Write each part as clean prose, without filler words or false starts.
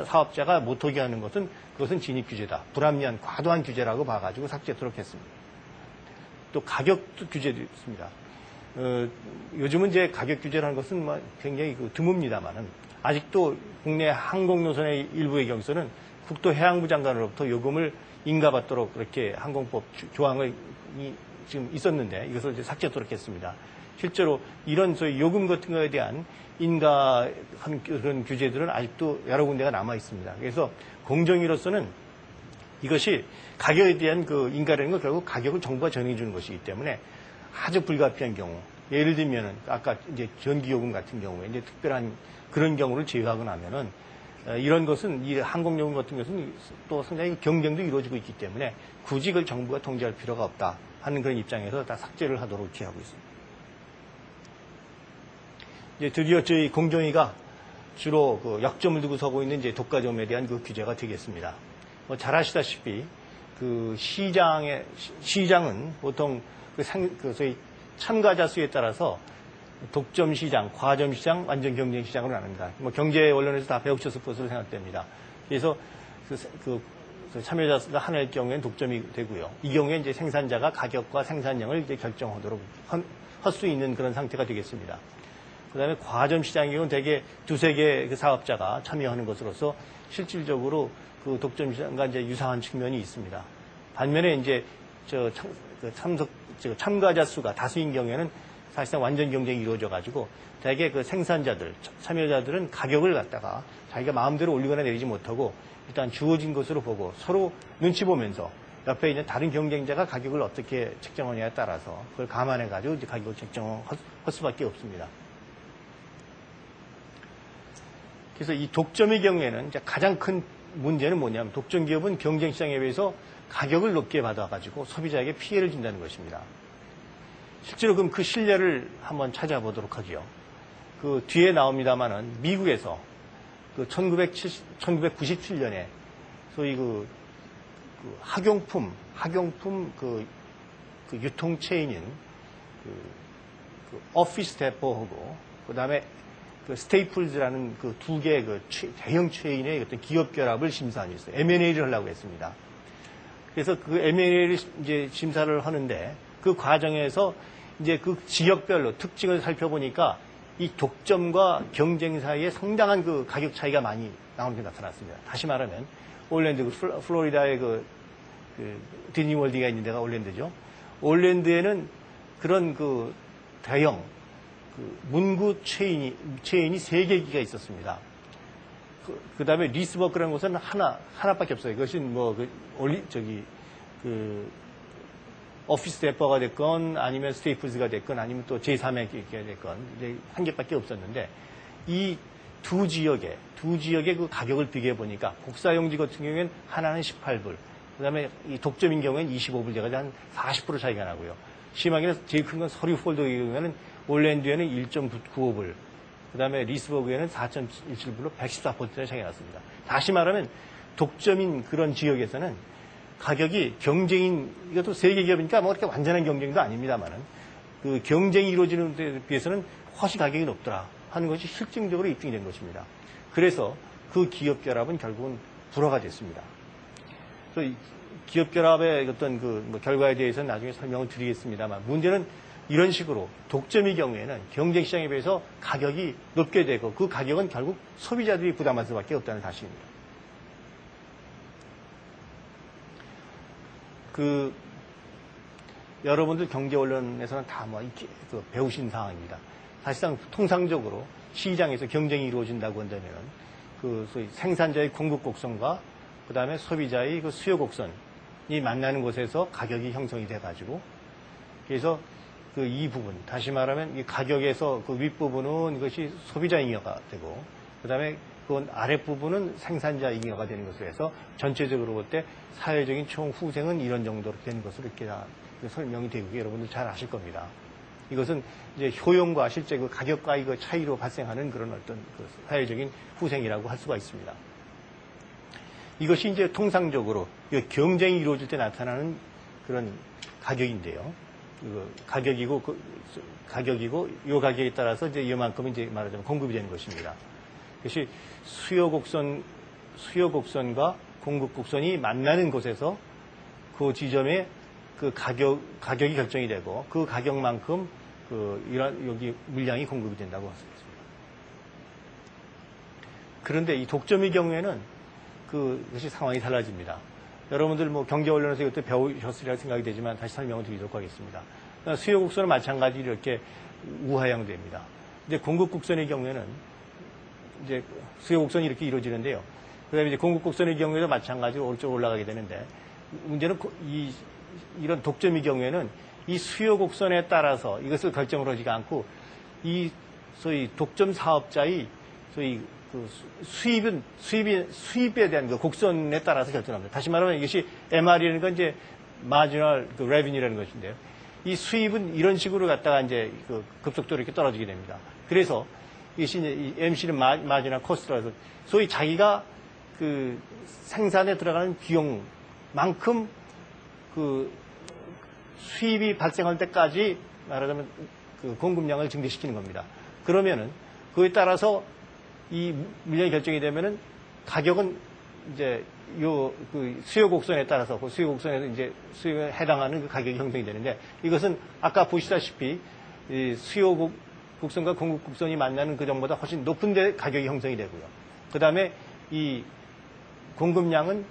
사업자가 못하게 하는 것은 그것은 진입 규제다. 불합리한 과도한 규제라고 봐가지고 삭제토록 했습니다. 또 가격도 규제도 있습니다. 요즘은 이제 가격 규제라는 것은 굉장히 드뭅니다만은 아직도 국내 항공노선의 일부의 경우서는 국토해양부 장관으로부터 요금을 인가받도록 그렇게 항공법 조항이 지금 있었는데 이것을 이제 삭제토록 했습니다. 실제로 이런 소위 요금 같은 거에 대한 인가한 그런 규제들은 아직도 여러 군데가 남아 있습니다. 그래서 공정위로서는 이것이 가격에 대한 그 인가라는 건 결국 가격을 정부가 정해 주는 것이기 때문에 아주 불가피한 경우, 예를 들면은 아까 이제 전기요금 같은 경우에 이제 특별한 그런 경우를 제외하고 나면은 이런 것은 이 항공요금 같은 것은 또 상당히 경쟁도 이루어지고 있기 때문에 굳이 그걸 정부가 통제할 필요가 없다 하는 그런 입장에서 다 삭제를 하도록 이렇게 하고 있습니다. 이제 드디어 저희 공정위가 주로 그 역점을 두고 서고 있는 이제 독과점에 대한 그 규제가 되겠습니다. 잘 아시다시피 그 시장은 보통 소위 참가자 수에 따라서 독점 시장, 과점 시장, 완전 경쟁 시장으로 나눕니다. 경제 원론에서 다 배우셨을 것으로 생각됩니다. 그래서 참여자 수가 하나일 경우에는 독점이 되고요. 이 경우에 이제 생산자가 가격과 생산량을 이제 결정하도록 할 수 있는 그런 상태가 되겠습니다. 그 다음에 과점 시장의 경우는 대개 두세 개의 그 사업자가 참여하는 것으로서 실질적으로 그 독점 시장과 이제 유사한 측면이 있습니다. 반면에 이제 참가자 수가 다수인 경우에는 사실상 완전 경쟁이 이루어져 가지고 대개 그 생산자들, 참여자들은 가격을 갖다가 자기가 마음대로 올리거나 내리지 못하고 일단 주어진 것으로 보고 서로 눈치 보면서 옆에 있는 다른 경쟁자가 가격을 어떻게 책정하냐에 따라서 그걸 감안해 가지고 이제 가격을 책정할 수밖에 없습니다. 그래서 이 독점의 경우에는 이제 가장 큰 문제는 뭐냐면 독점 기업은 경쟁 시장에 비해서 가격을 높게 받아가지고 소비자에게 피해를 준다는 것입니다. 실제로 그럼 그 신뢰를 한번 찾아보도록 하죠. 그 뒤에 나옵니다만은 미국에서 그 1997년에 소위 그 학용품 그 유통 체인인 그 오피스 데포하고 그다음에 그 스테이플즈라는 그 두 개의 그 대형 체인의 어떤 기업 결합을 심사한 적이 있어요. M&A를 하려고 했습니다. 그래서 그 M&A를 이제 심사를 하는데 그 과정에서 이제 그 지역별로 특징을 살펴보니까 이 독점과 경쟁 사이에 상당한 그 가격 차이가 많이 나오는 게 나타났습니다. 다시 말하면 올랜드, 플로리다의 그 디즈니월드가 있는 데가 올랜드죠. 올랜드에는 그런 그 대형 문구 체인이 3개기가 있었습니다. 그 다음에 리스버크라는 곳은 하나밖에 없어요. 그것은 오피스 데포가 됐건 아니면 스테이플즈가 됐건 아니면 또 제3의 기가 됐건 이제 한 개밖에 없었는데 이 두 지역의 그 가격을 비교해 보니까 국사용지 같은 경우에는 하나는 18불, 그 다음에 이 독점인 경우에는 25불 돼가지고 한 40% 차이가 나고요. 심하게는 제일 큰 건 서류 폴더의 경우에는 올랜드에는 1.95불, 그 다음에 리스버그에는 4.17불로 114%의 차이가 났습니다. 다시 말하면 독점인 그런 지역에서는 가격이 경쟁인, 이것도 세계 기업이니까 뭐 그렇게 완전한 경쟁도 아닙니다만은 그 경쟁이 이루어지는 데 비해서는 훨씬 가격이 높더라 하는 것이 실증적으로 입증이 된 것입니다. 그래서 그 기업 결합은 결국은 불화가 됐습니다. 그래서 기업 결합의 어떤 그 결과에 대해서는 나중에 설명을 드리겠습니다만 문제는 이런 식으로 독점의 경우에는 경쟁 시장에 비해서 가격이 높게 되고 그 가격은 결국 소비자들이 부담할 수밖에 없다는 사실입니다. 여러분들 경제 언론에서는 다 배우신 사항입니다. 사실상 통상적으로 시장에서 경쟁이 이루어진다고 한다면은 소위 생산자의 공급 곡선과 그 다음에 소비자의 그 수요 곡선이 만나는 곳에서 가격이 형성이 돼가지고 그래서 이 부분, 다시 말하면 이 가격에서 그 윗부분은 이것이 소비자 잉여가 되고 그 다음에 그 아랫부분은 생산자 잉여가 되는 것으로 해서 전체적으로 볼 때 사회적인 총 후생은 이런 정도로 되는 것으로 이렇게 다 설명이 되고 여러분들 잘 아실 겁니다. 이것은 이제 효용과 실제 그 가격과의 그 차이로 발생하는 그런 어떤 그 사회적인 후생이라고 할 수가 있습니다. 이것이 이제 통상적으로 경쟁이 이루어질 때 나타나는 그런 가격인데요. 가격이고 이 가격에 따라서 이제 이만큼 이제 말하자면 공급이 되는 것입니다. 그것이 수요 곡선 수요 곡선과 공급 곡선이 만나는 곳에서 그 지점에 그 가격이 결정이 되고 그 가격만큼 여기 물량이 공급이 된다고 했습니다. 그런데 이 독점의 경우에는 그것이 상황이 달라집니다. 여러분들 뭐 경제 언론에서 이것도 배우셨으리라 생각이 되지만 다시 설명을 드리도록 하겠습니다. 수요 곡선은 마찬가지로 이렇게 우하향됩니다. 이제 공급 곡선의 경우에는 이제 수요 곡선이 이렇게 이루어지는데요. 그다음에 이제 공급 곡선의 경우에도 마찬가지로 오른쪽으로 올라가게 되는데 문제는 이런 독점의 경우에는 이 수요 곡선에 따라서 이것을 결정을 하지가 않고 이 소위 독점 사업자의 소위 그 수입에 대한 그 곡선에 따라서 결정합니다. 다시 말하면 이것이 MR이라는 건 이제 마지널 그 레비뉴라는 것인데요. 이 수입은 이런 식으로 갖다가 이제 그 급속도로 이렇게 떨어지게 됩니다. 그래서 이것이 이제 이 MC는 마지널 코스트라서 소위 자기가 그 생산에 들어가는 비용만큼 그 수입이 발생할 때까지 말하자면 그 공급량을 증대시키는 겁니다. 그러면은 그에 따라서 이 물량이 결정이 되면은 가격은 이제 그 수요 곡선에 따라서 그 수요 곡선에서 이제 수요에 해당하는 그 가격이 형성이 되는데 이것은 아까 보시다시피 이 수요 곡선과 공급 곡선이 만나는 그 점보다 훨씬 높은 데 가격이 형성이 되고요. 그 다음에 이 공급량은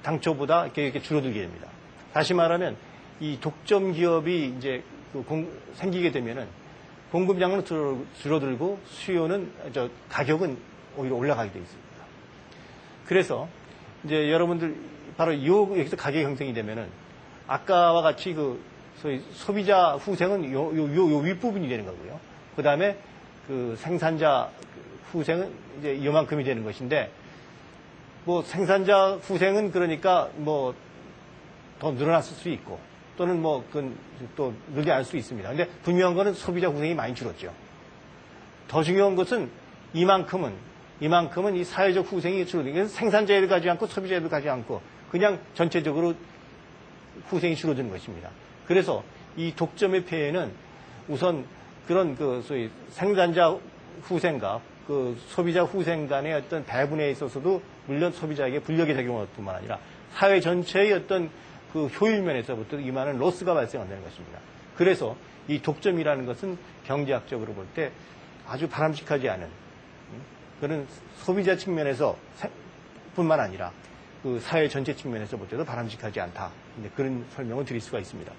당초보다 이렇게 줄어들게 됩니다. 다시 말하면 이 독점 기업이 이제 생기게 되면은 공급량은 줄어들고 가격은 오히려 올라가게 되어 있습니다. 그래서 이제 여러분들 바로 여기서 가격 형성이 되면은 아까와 같이 그 소위 소비자 후생은 요 윗부분이 되는 거고요. 그 다음에 그 생산자 후생은 이제 이만큼이 되는 것인데 뭐 생산자 후생은 그러니까 뭐 더 늘어났을 수 있고 또는 뭐 그건 또 늘지 않을 수 있습니다. 근데 분명한 거는 소비자 후생이 많이 줄었죠. 더 중요한 것은 이만큼은 이 사회적 후생이 줄어드는 생산자에도 가지 않고 소비자에도 가지 않고 그냥 전체적으로 후생이 줄어드는 것입니다. 그래서 이 독점의 폐해는 우선 그런 그 소위 생산자 후생과 그 소비자 후생 간의 어떤 배분에 있어서도 물론 소비자에게 불리하게 작용할 뿐만 아니라 사회 전체의 어떤 그 효율 면에서부터 이만한 로스가 발생한다는 것입니다. 그래서 이 독점이라는 것은 경제학적으로 볼 때 아주 바람직하지 않은 그런 소비자 측면에서 뿐만 아니라 그 사회 전체 측면에서 볼 때도 바람직하지 않다. 그런 설명을 드릴 수가 있습니다.